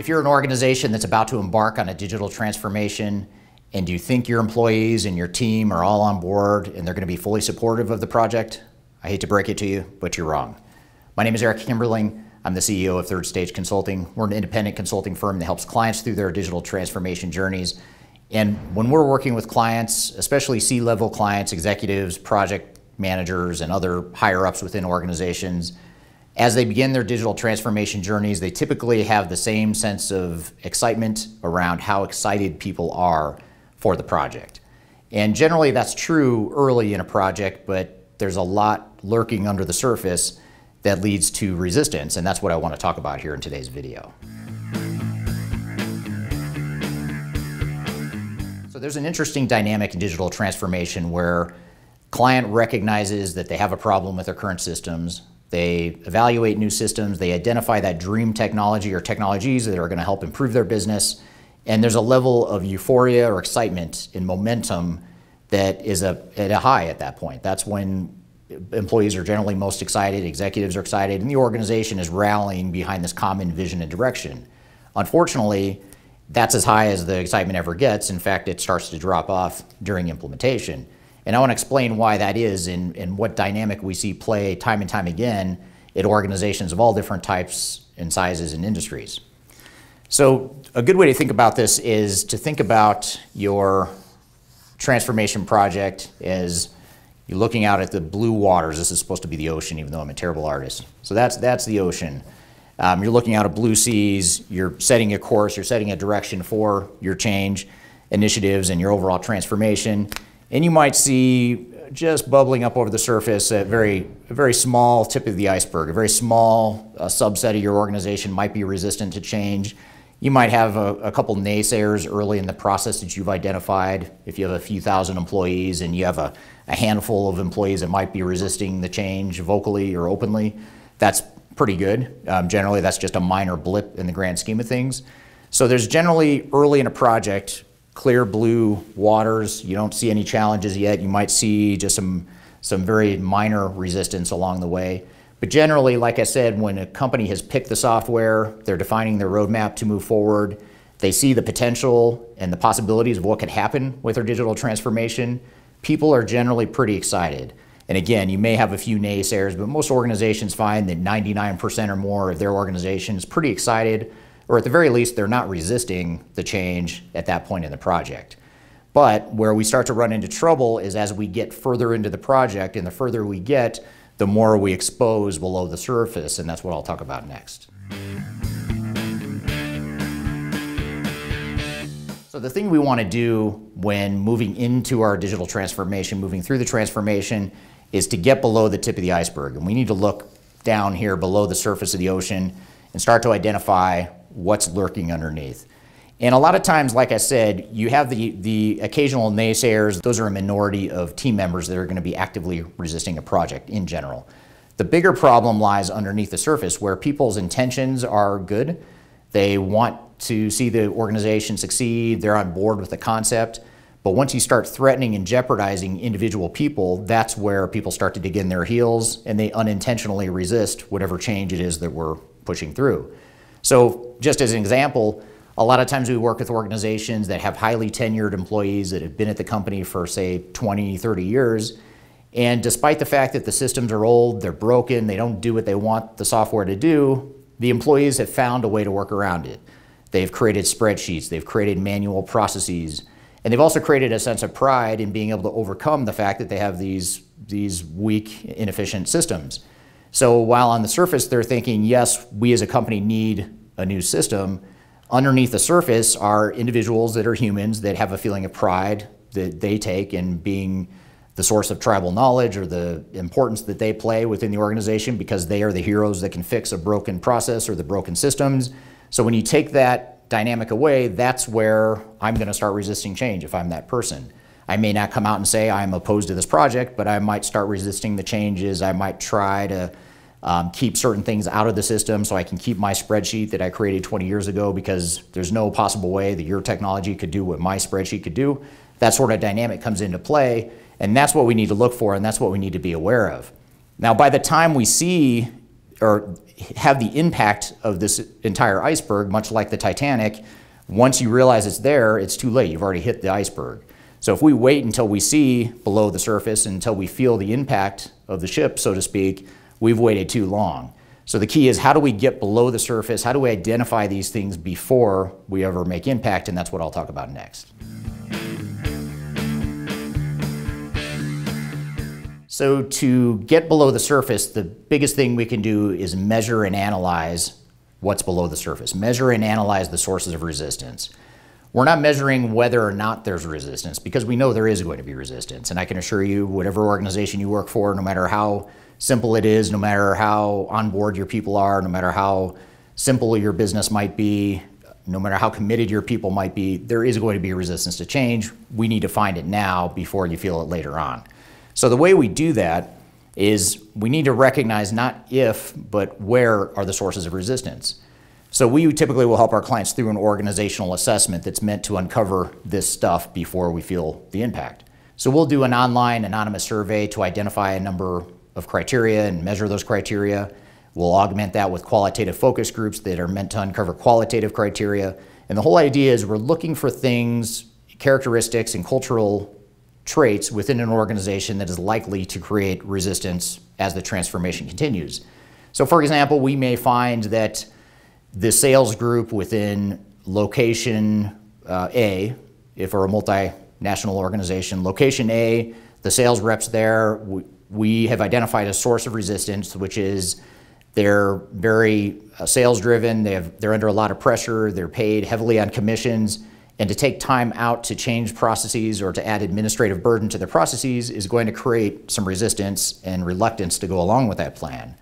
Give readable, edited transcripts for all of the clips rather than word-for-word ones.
If you're an organization that's about to embark on a digital transformation and you think your employees and your team are all on board and they're going to be fully supportive of the project, I hate to break it to you, but you're wrong. My name is Eric Kimberling. I'm the CEO of Third Stage Consulting. We're an independent consulting firm that helps clients through their digital transformation journeys. And when we're working with clients, especially C-level clients, executives, project managers, and other higher-ups within organizations, as they begin their digital transformation journeys, they typically have the same sense of excitement around how excited people are for the project. And generally that's true early in a project, but there's a lot lurking under the surface that leads to resistance, and that's what I want to talk about here in today's video. So there's an interesting dynamic in digital transformation where client recognizes that they have a problem with their current systems. They evaluate new systems, they identify that dream technology or technologies that are going to help improve their business, and there's a level of euphoria or excitement and momentum that is at a high at that point. That's when employees are generally most excited, executives are excited, and the organization is rallying behind this common vision and direction. Unfortunately, that's as high as the excitement ever gets. In fact, it starts to drop off during implementation. And I want to explain why that is and what dynamic we see play time and time again at organizations of all different types and sizes and industries. So a good way to think about this is to think about your transformation project as you're looking out at the blue waters. This is supposed to be the ocean, even though I'm a terrible artist. So that's the ocean. You're looking out at blue seas, you're setting a course, you're setting a direction for your change initiatives and your overall transformation. And you might see just bubbling up over the surface a very small tip of the iceberg. A very small subset of your organization might be resistant to change. You might have a couple naysayers early in the process that you've identified. If you have a few thousand employees and you have a handful of employees that might be resisting the change vocally or openly, that's pretty good. Generally, that's just a minor blip in the grand scheme of things. So there's generally early in a project, clear blue waters. You don't see any challenges yet. You might see just some very minor resistance along the way. But generally, like I said, when a company has picked the software, they're defining their roadmap to move forward, they see the potential and the possibilities of what could happen with their digital transformation, people are generally pretty excited. And again, you may have a few naysayers, but most organizations find that 99% or more of their organization is pretty excited, or at the very least, they're not resisting the change at that point in the project. But where we start to run into trouble is as we get further into the project, and the further we get, the more we expose below the surface, and that's what I'll talk about next. So the thing we want to do when moving into our digital transformation, moving through the transformation, is to get below the tip of the iceberg. And we need to look down here below the surface of the ocean and start to identify what's lurking underneath. And a lot of times, like I said, you have the occasional naysayers. Those are a minority of team members that are going to be actively resisting a project in general. The bigger problem lies underneath the surface where people's intentions are good. They want to see the organization succeed. They're on board with the concept. But once you start threatening and jeopardizing individual people, that's where people start to dig in their heels and they unintentionally resist whatever change it is that we're pushing through. So just as an example, a lot of times we work with organizations that have highly tenured employees that have been at the company for, say, 20, 30 years. And despite the fact that the systems are old, they're broken, they don't do what they want the software to do, the employees have found a way to work around it. They've created spreadsheets, they've created manual processes, and they've also created a sense of pride in being able to overcome the fact that they have these weak, inefficient systems. So while on the surface they're thinking, yes, we as a company need a new system, underneath the surface are individuals that are humans that have a feeling of pride that they take in being the source of tribal knowledge or the importance that they play within the organization because they are the heroes that can fix a broken process or the broken systems. So when you take that dynamic away, that's where I'm going to start resisting change if I'm that person. I may not come out and say I'm opposed to this project, but I might start resisting the changes. I might try to keep certain things out of the system so I can keep my spreadsheet that I created 20 years ago because there's no possible way that your technology could do what my spreadsheet could do. That sort of dynamic comes into play, and that's what we need to look for, and that's what we need to be aware of. Now, by the time we see or have the impact of this entire iceberg, much like the Titanic. Once you realize it's there, it's too late. You've already hit the iceberg. So if we wait until we see below the surface, until we feel the impact of the ship, so to speak, we've waited too long. So the key is, how do we get below the surface? How do we identify these things before we ever make impact? And that's what I'll talk about next. So to get below the surface, the biggest thing we can do is measure and analyze what's below the surface. Measure and analyze the sources of resistance. We're not measuring whether or not there's resistance, because we know there is going to be resistance. And I can assure you, whatever organization you work for, no matter how simple it is, no matter how on board your people are, no matter how simple your business might be, no matter how committed your people might be, there is going to be resistance to change. We need to find it now before you feel it later on. So the way we do that is we need to recognize not if, but where are the sources of resistance. So we typically will help our clients through an organizational assessment that's meant to uncover this stuff before we feel the impact. So we'll do an online anonymous survey to identify a number of criteria and measure those criteria. We'll augment that with qualitative focus groups that are meant to uncover qualitative criteria. And the whole idea is we're looking for things, characteristics, and cultural traits within an organization that is likely to create resistance as the transformation continues. So for example, we may find that the sales group within location A, if we're a multinational organization, location A, the sales reps there, we have identified a source of resistance, which is they're very sales driven, they're under a lot of pressure, they're paid heavily on commissions, and to take time out to change processes or to add administrative burden to their processes is going to create some resistance and reluctance to go along with that plan.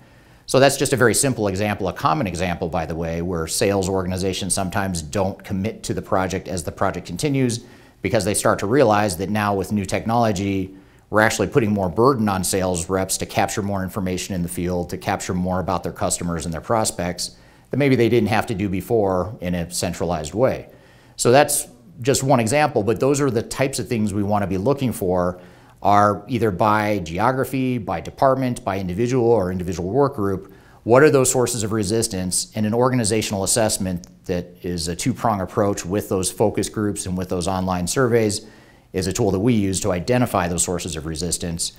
So that's just a very simple example, a common example, by the way, where sales organizations sometimes don't commit to the project as the project continues because they start to realize that now with new technology, we're actually putting more burden on sales reps to capture more information in the field, to capture more about their customers and their prospects that maybe they didn't have to do before in a centralized way. So that's just one example, but those are the types of things we want to be looking for, are either by geography, by department, by individual or individual work group. What are those sources of resistance? And an organizational assessment that is a two-prong approach with those focus groups and with those online surveys is a tool that we use to identify those sources of resistance.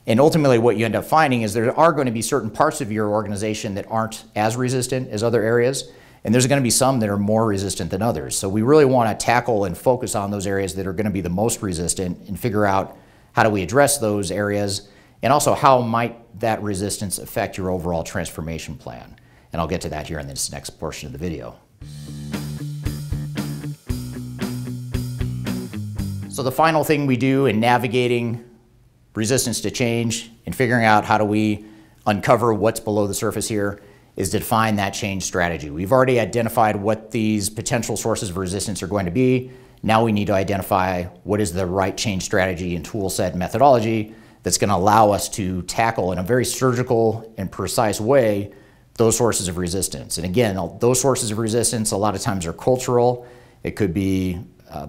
And ultimately what you end up finding is there are going to be certain parts of your organization that aren't as resistant as other areas, and there's going to be some that are more resistant than others. So we really want to tackle and focus on those areas that are going to be the most resistant and figure out how do we address those areas, and also how might that resistance affect your overall transformation plan. And I'll get to that here in this next portion of the video. So the final thing we do in navigating resistance to change and figuring out how do we uncover what's below the surface here is to define that change strategy. We've already identified what these potential sources of resistance are going to be. Now we need to identify what is the right change strategy and tool set and methodology that's going to allow us to tackle in a very surgical and precise way those sources of resistance. And again, those sources of resistance a lot of times are cultural. It could be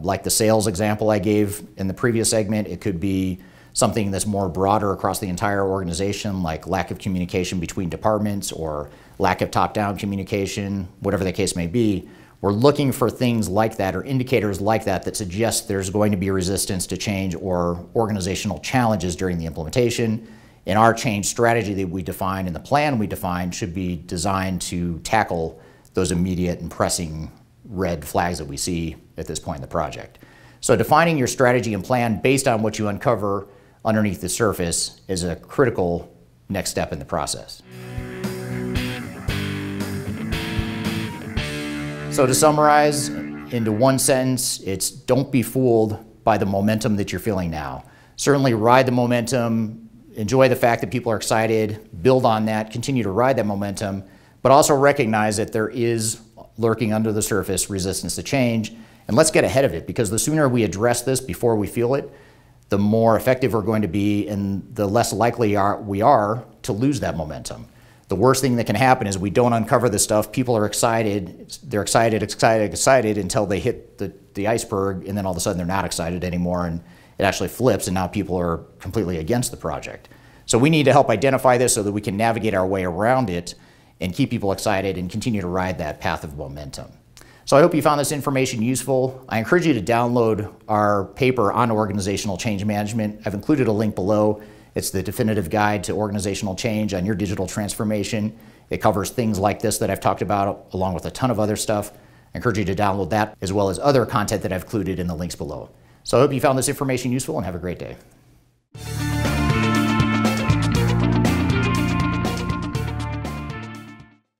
like the sales example I gave in the previous segment. It could be something that's more broader across the entire organization, like lack of communication between departments or lack of top-down communication, whatever the case may be. We're looking for things like that or indicators like that that suggest there's going to be resistance to change or organizational challenges during the implementation. And our change strategy that we define and the plan we define should be designed to tackle those immediate and pressing red flags that we see at this point in the project. So defining your strategy and plan based on what you uncover underneath the surface is a critical next step in the process. So to summarize into one sentence, it's don't be fooled by the momentum that you're feeling now. Certainly ride the momentum, enjoy the fact that people are excited, build on that, continue to ride that momentum, but also recognize that there is lurking under the surface resistance to change. And let's get ahead of it, because the sooner we address this before we feel it, the more effective we're going to be and the less likely we are to lose that momentum. The worst thing that can happen is we don't uncover this stuff. People are excited. They're excited until they hit the iceberg, and then all of a sudden they're not excited anymore, and it actually flips, and now people are completely against the project. So we need to help identify this so that we can navigate our way around it and keep people excited and continue to ride that path of momentum. So I hope you found this information useful. I encourage you to download our paper on organizational change management. I've included a link below. It's the definitive guide to organizational change on your digital transformation. It covers things like this that I've talked about, along with a ton of other stuff. I encourage you to download that, as well as other content that I've included in the links below. So I hope you found this information useful, and have a great day.